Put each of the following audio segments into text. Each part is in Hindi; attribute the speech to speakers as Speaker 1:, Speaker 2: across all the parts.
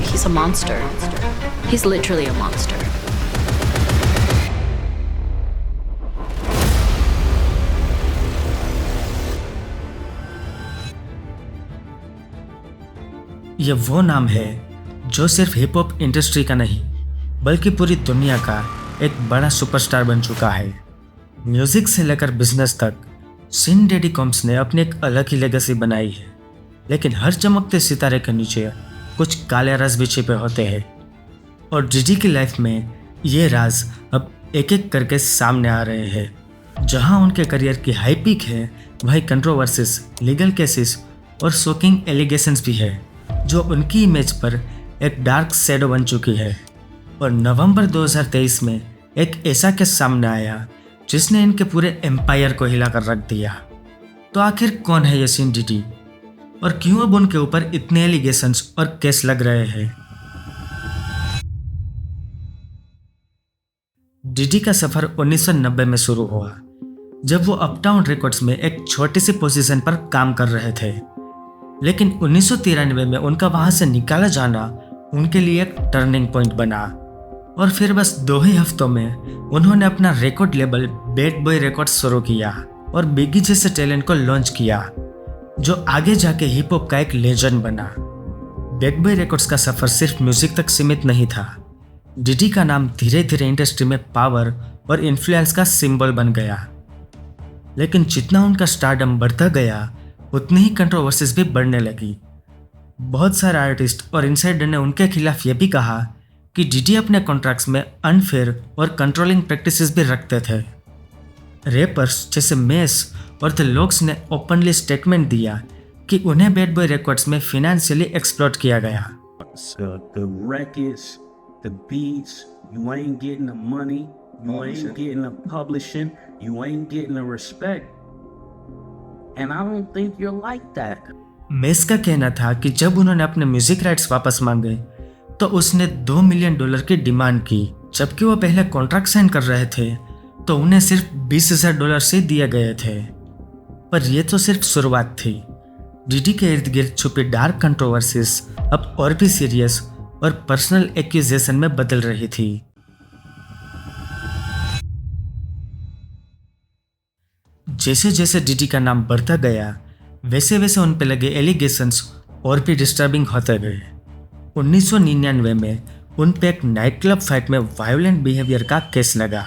Speaker 1: He's a monster. He's literally a monster.
Speaker 2: ये वो नाम है जो सिर्फ हिप हॉप इंडस्ट्री का नहीं बल्कि पूरी दुनिया का एक बड़ा सुपरस्टार बन चुका है। म्यूजिक से लेकर बिजनेस तक सिन डैडी कॉम्स ने अपनी एक अलग ही लेगेसी बनाई है। लेकिन हर चमकते सितारे के नीचे कुछ काले राज भी छिपे होते हैं और डीडी की लाइफ में ये राज अब एक एक करके सामने आ रहे हैं। जहां उनके करियर की हाई पीक है वहीं कंट्रोवर्सीज, लीगल केसेस और शॉकिंग एलिगेशंस भी है जो उनकी इमेज पर एक डार्क शैडो बन चुकी है। और नवंबर 2023 में एक ऐसा केस सामने आया जिसने इनके पूरे एम्पायर को हिला कर रख दिया। तो आखिर कौन है ये सिन डीडी और क्यों अब उनके ऊपर इतने एलिगेशंस और केस लग रहे हैं? डीडी का सफर 1990 में शुरू हुआ जब वो अपटाउन रिकॉर्ड्स में एक छोटी सी पोजीशन पर काम कर रहे थे। लेकिन 1993 में उनका वहां से निकाला जाना उनके लिए एक टर्निंग पॉइंट बना और फिर बस 2 ही हफ्तों में उन्होंने अपना record label bad boy records शुरू किया और बिगी जैसे टैलेंट को लॉन्च किया जो आगे जाके हिप हॉप का एक लेजेंड बना। बैड बॉय रिकॉर्ड्स का सफर सिर्फ म्यूजिक तक सीमित नहीं था। डीडी का नाम धीरे धीरे इंडस्ट्री में पावर और इन्फ्लुएंस का सिंबल बन गया। लेकिन जितना उनका स्टारडम बढ़ता गया उतनी ही कंट्रोवर्सीज भी बढ़ने लगी। बहुत सारे आर्टिस्ट और इनसाइडर ने उनके खिलाफ ये भी कहा कि डीडी अपने कॉन्ट्रैक्ट्स में अनफेयर और कंट्रोलिंग प्रैक्टिसेस भी रखते थे। रैपर्स जैसे मेस और द लॉक्स ने ओपनली स्टेटमेंट दिया कि उन्हें बैड बॉय रिकॉर्ड्स में फाइनेंशियली एक्सप्लॉइट किया गया।
Speaker 3: So the records, the beats, you ain't getting the money, you ain't getting the publishing, you ain't getting the respect. And I don't think you're like that.
Speaker 2: Mess का कहना था कि जब उन्होंने अपने म्यूजिक राइट्स वापस मांगे तो उसने $2 मिलियन की डिमांड की, जबकि वो पहले कॉन्ट्रैक्ट साइन कर रहे थे तो उन्हें सिर्फ $20,000 से दिए गए थे। पर यह तो सिर्फ शुरुआत थी। डीडी के इर्द गिर्द छुपी डार्क कंट्रोवर्सीज अब और भी सीरियस और पर्सनल एक्यूजेशन में बदल रही थी। जैसे जैसे डीडी का नाम बढ़ता गया वैसे वैसे उन पे लगे एलिगेशंस और भी डिस्टर्बिंग होते गए। 1999 में उन पे एक नाइट क्लब फाइट में वायलेंट बिहेवियर का केस लगा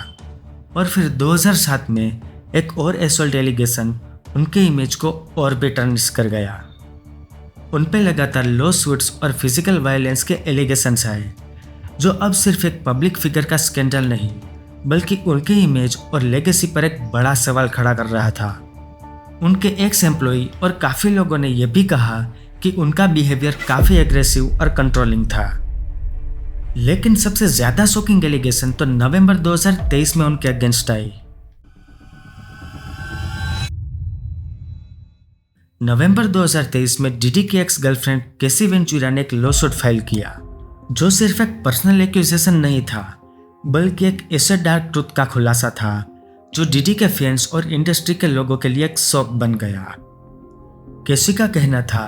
Speaker 2: और फिर 2007 में एक और असॉल्ट एलिगेशन उनके इमेज को और भी टर्निश कर गया। उन पे लगातार लॉ सूट्स और फिजिकल वायलेंस के एलिगेशंस आए जो अब सिर्फ एक पब्लिक फिगर का स्कैंडल नहीं बल्कि उनके इमेज और लेगेसी पर एक बड़ा सवाल खड़ा कर रहा था। उनके एक्स एम्प्लॉई और काफ़ी लोगों ने यह भी कहा कि उनका बिहेवियर काफ़ी एग्रेसिव और कंट्रोलिंग था। लेकिन सबसे ज़्यादा शॉकिंग एलिगेशन तो नवंबर 2023 में उनके अगेंस्ट आई। नवंबर 2023 में डीडी की एक्स गर्लफ्रेंड केसी वेंचुरा ने एक लॉसूट फाइल किया जो सिर्फ एक पर्सनल एक्यूजेशन नहीं था बल्कि एक ऐसे डार्क ट्रूथ का खुलासा था जो डीडी के फैंस और इंडस्ट्री के लोगों के लिए एक शॉक बन गया। केसी का कहना था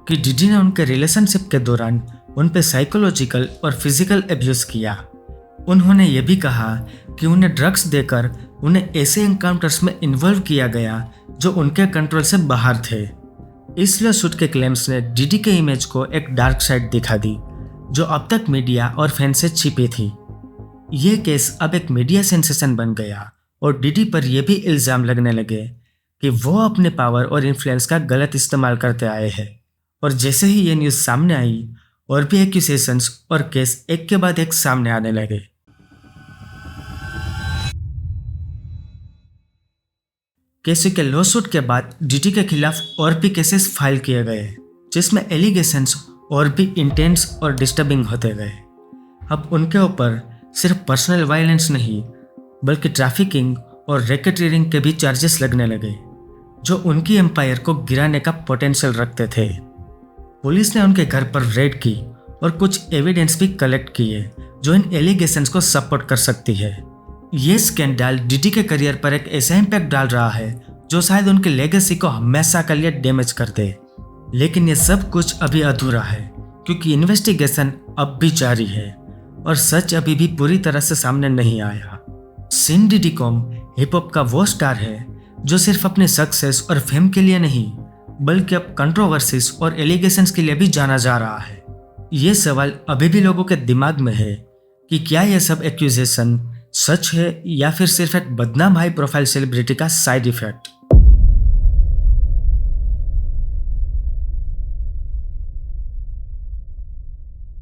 Speaker 2: कि डीडी ने उनके रिलेशनशिप के दौरान उन पे साइकोलॉजिकल और फिजिकल अब्यूज किया। उन्होंने ये भी कहा कि उन्हें ड्रग्स देकर उन्हें ऐसे एनकाउंटर्स में इन्वॉल्व किया गया जो उनके कंट्रोल से बाहर थे। इस लॉसूट के क्लेम्स ने डीडी के इमेज को एक डार्क साइड दिखा दी जो अब तक मीडिया और फैंस से छिपी थी। ये केस अब एक मीडिया सेंसेशन बन गया और डीडी पर यह भी इल्ज़ाम लगने लगे कि वो अपने पावर और इन्फ्लुएंस का गलत इस्तेमाल करते आए हैं। और जैसे ही ये न्यूज़ सामने आई और भी एक्यूजेशंस और केस एक के बाद एक सामने आने लगे। केसी के लॉसूट के बाद डीडी के खिलाफ और भी केसेस फाइल किए गए जिसमें एलिगेशंस और भी इंटेंस और डिस्टर्बिंग होते गए। अब उनके ऊपर सिर्फ पर्सनल वायलेंस नहीं बल्कि ट्रैफिकिंग और रैकेटरिंग के भी चार्जेस लगने लगे जो उनकी एम्पायर को गिराने का पोटेंशियल रखते थे। पुलिस ने उनके घर पर रेड की और कुछ एविडेंस भी कलेक्ट किए जो इन एलिगेशंस को सपोर्ट कर सकती है। ये स्कैंडल डिडी के करियर पर एक ऐसा इम्पैक्ट डाल रहा है जो शायद उनके लेगेसी को हमेशा के लिए डैमेज कर दे। लेकिन ये सब कुछ अभी अधूरा है क्योंकि इन्वेस्टिगेशन अब भी जारी है और सच अभी भी पूरी तरह से सामने नहीं आया। सिन डिडी कॉम हिप हॉप का वो स्टार है जो सिर्फ अपने सक्सेस और फेम के लिए नहीं बल्कि अब कंट्रोवर्सीज और एलिगेशंस के लिए भी जाना जा रहा है। ये सवाल अभी भी लोगों के दिमाग में है कि क्या यह सब एक्यूजेशन सच है या फिर सिर्फ एक बदनाम हाई प्रोफाइल सेलिब्रिटी का साइड इफेक्ट।